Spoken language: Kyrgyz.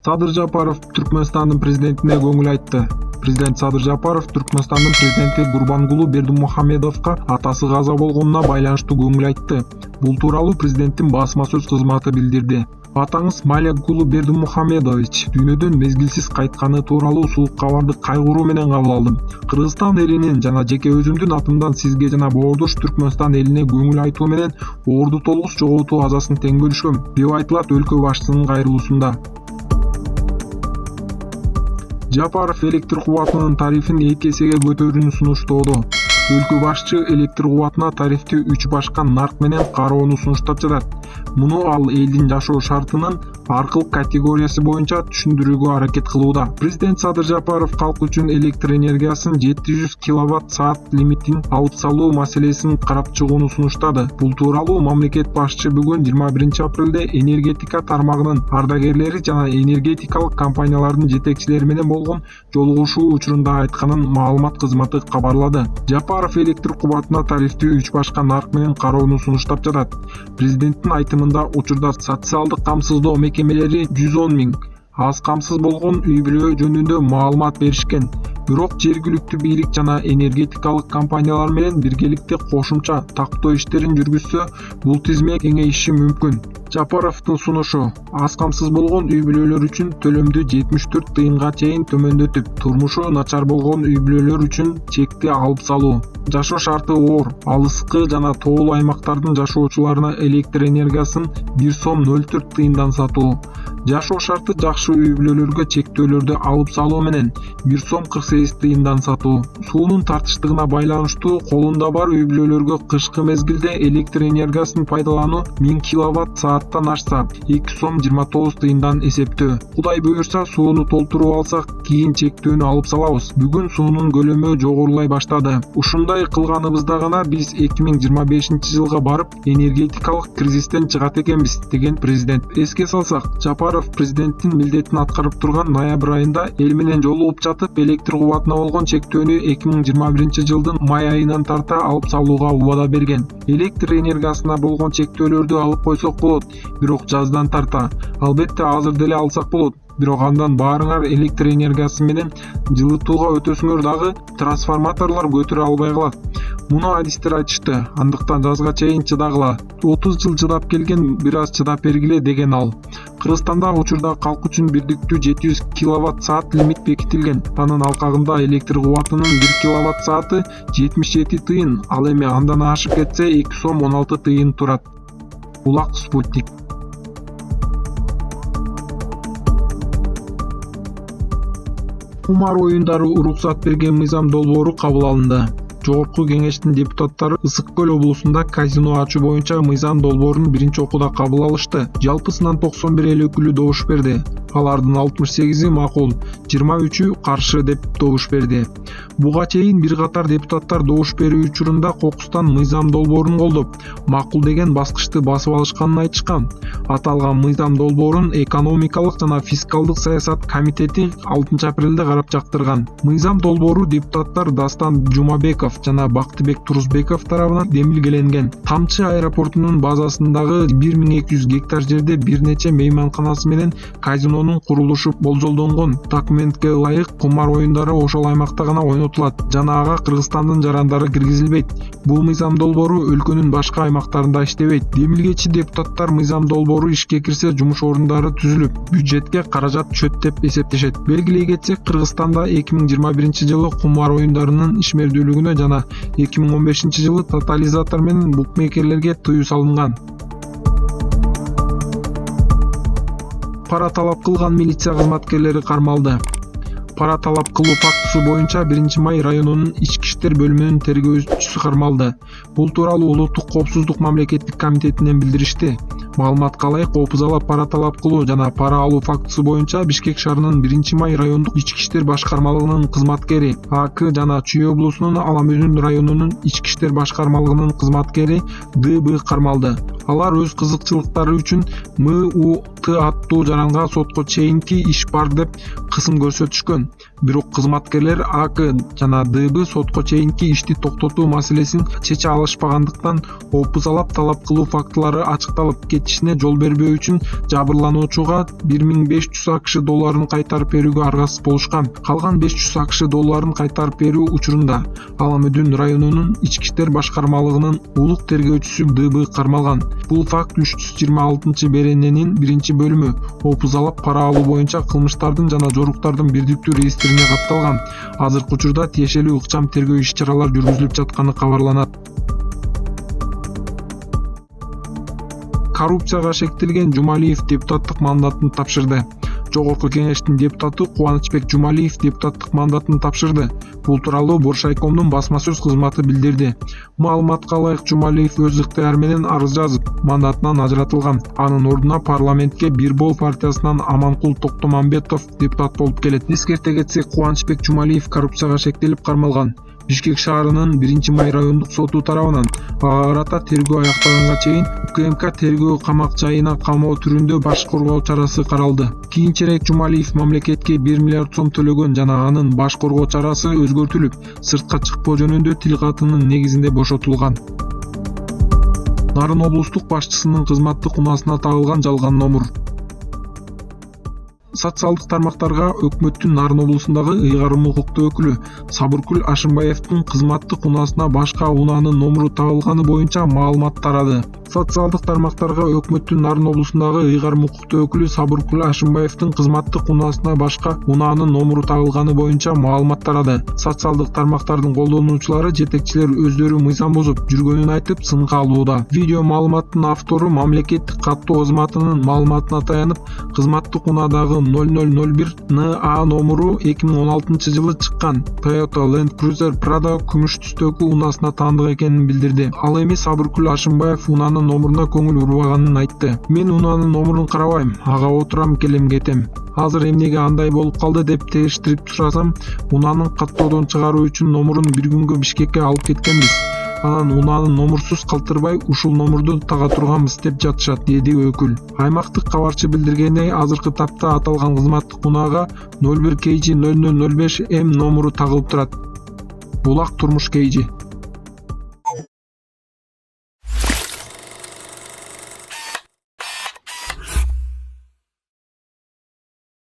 Садыр Жапаров Түркмөнстандын президентине көңүл айтты. Президент Садыр Жапаров Түркмөнстандын президенти Гурбангулу Бердимухамедовго атасы каза болгонуна байланыштуу көңүл айтты. Бул тууралуу президенттин басма сөз кызматы билдирди. Атаңыз Малякулу Бердимухамедович дүйнөдөн мезгилсиз кайтканы тууралуу сулук кабарды кайгыруу менен кабыл алдым. Кыргызстан элинин жана жеке өзүмдүн атымдан сизге жана боордош Түркмөнстан элине көңүл айтуу менен орду толгус жоготуу азасын тең бөлүшкөм, деп айтылат өлкө башчысынын кайрылуусунда. Жапаров электр кубатынын тарифин 2 эсеге көтөрүүнү сунуштоодо. Өлкө башчы электр кубатына тарифти 3 башка нарк менен кароону сунуштап жатат. Муну ал элдин жашоо шартынын ар кыл категориясы боюнча түшүндүрүүгө аракет кылууда. Президент Садыр Жапаров калк үчүн электр энергиясын 700 киловатт-саат лимитин алып салуу маселесин карап чыгууну сунуштады. Бул тууралуу мамлекет башчы бүгүн 21 апрелде энергетика тармагынын ардагерлери жана энергетикалык компаниялардын жетекчилери менен болгон жолугушуу учурунда айтканын маалымат кызматы кабарлады. Жапаров электр кубатына тарифти 3 башка нарк менен кароону сунуштап жатат. Президенттин айтымында учурда социалдык камсыздоо мекемелери 110 000, аз камсыз болгон үй-бүлө жөнүндө маалымат беришкен. Бирок жергиликтүү бийлик жана энергетикалык компаниялар менен биргеликте кошумча тактоо иштерин жүргүзсө, бул тизме кеңейиши мүмкүн. Жапаровдун сунушу аз камсыз болгон үй-бүлөлөр үчүн төлөмдү 74 тыйынга чейин төмөндөтүп, турмушу начар болгон үй-бүлөлөр үчүн чекти алып салуу. Жашоо шарты оор, алыскы жана тоолуу аймактардын жашоочуларына электр энергиясын 1 сом 04 тыйындан сатуу. Жашоо шарты жакшы үй-бүлөлөргө чектөөлөрдү алып салуу менен 1 сом 48 тыйындан сатуу. Суунун тартыштыгына байланыштуу колунда бар үй-бүлөлөргө кышкы мезгилде электр энергиясын пайдалануу 1000 киловатт-сааттан ашса 2 сом 29 тыйындан эсептөө. Кудай буйрса сууну толтуруп алсак, кийин чектөөнү алып салабыз. Бүгүн суунун көлөмү жогорулай баштады. Ушундай кылганыбызда гана биз 2025-жылга барып энергетикалык кризистен чыгат экенбиз, деген президент. Эске салсак, Жапаров президенттин милдетин аткарып турган ноябрь айында эл менен жолугуп жатып, электр кубатына болгон чектөөнү 2021-жылдын май айынан тарта алып салууга убада берген. Электр энергиясына болгон чектөөлөрдү алып койсок болот, бирок жаздан тарта. Албетте азыр деле алсак болот. Бирок андан баарыңар электр энергиясы менен жылытууга өтөсүңөр дагы трансформаторлор көтөрө албай калат. Муну адистер айтышты. Андыктан жазга чейин чыдагыла. 30 жыл чыдап келген, бир аз чыдап бергиле, деген ал. Кыргызстанда учурда калк үчүн бирдиктүү 700 киловатт-саат лимит бекитилген. Анын алкагында электр кубатынын 1 киловатт-сааты 77 тыйын, ал эми андан ашып кетсе 2 сом 16 тыйын турат. Улак Спутник. Кумар оюндары уруксат берген мыйзам долбоору кабыл алынды. Жогорку кеңештин депутаттары Ысык Көл облусунда казино ачуу боюнча мыйзам долбоорун биринчи окууда кабыл алышты. Жалпысынан 91 эл өкүлү добуш берди. Алардын 68-и макул, 23-ü каршы деп добуш берди. Буга чейин бир катар депутаттар добуш берүү учурунда кокустан мыйзам долбоорун колдоп, макул деген баскычты басып алышканын айтышкан. Аталган мыйзам долбоорун экономикалык жана фискалдык саясат комитети 6 апрелде карап жактырган. Мыйзам долбоору депутаттар Дастан Жумабеков жана Бактыбек Турузбеков тарабынан демилгеленген. Тамчы аэропортунун базасындагы 1200 гектар жерде бир нече мейманканасы менен казинонун курулушу болжолдонгон. Документке ылайык кумар оюндары ошол аймакта гана ойнотулат жана ага Кыргызстандын жарандары киргизилбейт. Бул мыйзам долбоору өлкөнүн башка аймактарында иштебейт. Демилгечи депутаттар мыйзам долбоору ишке кирсе жумуш орундары түзүлүп, бюджетке каражат чөт деп эсептешет. Белгилей кетсек, Кыргызстанда 2021-жылы кумар оюндарынын ишмердүүлүгүнө жана 2015-жылы тотализатор менен букмекерлерге тыюу салынган. Пара талап кылган милиция кызматкерлери кармалды. Пара талап кылуу фактысы боюнча 1 май районунун ички иштер бөлүмүнүн тергөөчүсү кармалды. Бул тууралуу Улуттук коопсуздук мамлекеттик комитетинен билдиришти. Маалыматка ылайык, опузалап пара талап кылуу жана пара алуу фактысы боюнча Бишкек шаарынын 1 май райондук ички иштер башкармалыгынын кызматкери АК жана Чүй облусунун Алам Өзүн районунун ички иштер башкармалыгынын кызматкери ДБ кармалды. Алар өз кызыкчылыктары үчүн МУ Т аттуу жаранга сотко чейинки иш бар деп кысым көрсөтүшкөн. Бирок кызматкерлер АК жана ДБ сотко чейинки ишти токтотуу маселесин чече алышпагандыктан опузалап талап кылуу фактылары ачыкталып кетишине жол бербөө үчүн жабырлануучуга 1500 АКШ долларын кайтарып берүүгө аргасыз болушкан. Калган 500 АКШ долларын кайтарып берүү учурунда Аламүдүн районунун ички иштер башкармалыгынын улук тергөөчүсү ДБ кармалган. Бул факт 326 берененин 1-бөлүмү опузалап пара алуу боюнча кылмыштардын жана жоруктардын бирдиктүү реестрине катталган. Азыркы учурда тиешелүү ыкчам тергөө иш-чаралар жүргүзүлүп жатканы кабарланат. Коррупцияга шектелген Жумалиев депутаттык мандатын тапшырды. Жогорку кеңештин депутаты Кубанычбек Жумалиев депутаттык мандатын тапшырды. Бул тууралуу Боршайкомдун басма сөз кызматы билдирди. Маалыматка ылайык Жумалиев өз ыктыяры менен арыз жазып, мандатынан ажыратылган. Анын ордуна парламентке Бирбол партиясынан Аманкул Токтомамбетов депутат болуп келет. Эскерте кетсек, Кубанычбек Жумалиев коррупцияга шектелип кармалган. Бишкек шаарынын 1-май райондук соту тарабынан ага карата тергөө аяктаганга чейин УКМК тергөө камак жайына камоо түрүндө баш коргоо чарасы каралды. Кийинчерээк Жумалиев мамлекетке 1 миллиард сом төлөгөн жана анын баш коргоо чарасы өзгөртүлүп, сыртка чыкпоо жөнүндө тил катынын негизинде бошотулган. Нарын облустук башчысынын кызматтык унаасына тагылган жалган номур. Социалдык тармактарга өкмөттүн Нарын облусундагы ыйгарым укуктуу өкүлү Сабыркүл Ашымбаевдин кызматтык унаасына башка унаанын номуру табылганы боюнча маалымат тарады. Социалдык тармактарга өкмөттүн Нарын облусундагы ыйгарым укуктуу өкүлү Сабыркүл Ашымбаевдин кызматтык унаасына башка унаанын номуру табылганы боюнча маалымат тарады. Социалдык тармактардын колдонуучулары жетекчилер өздөрү мыйзам бузуп жүргөнүн айтып сынга алууда. Видео маалыматтын автору мамлекеттик каттоо кызматынын маалыматына таянып, кызматтык унаадагы 0001 НА номуру 2016-жылы чыккан Toyota Land Cruiser Prado күмүш түстөгү унаасына таандык экенин билдирди. Ал эми Сабыркүл Ашымбаев унаанын номуруна көңүл бурбаганын айтты. Мен унаанын номурун карабайм, ага отурам, келем кетем. Азыр эмнеге андай болуп калды деп териштирип турасам, унаанын каттоодон чыгаруу үчүн номурун бир күнгө Бишкекке алып кеткенбиз. Анан унаанын номурсуз калтырбай ушул номурду тага турганбыз деп жатышат, деди өкүл. Аймактык кабарчы билдиргендей, азыркы тапта аталган кызматтык унаага 01 KG 0005 М номуру тагылып турат. Булак турмуш KG.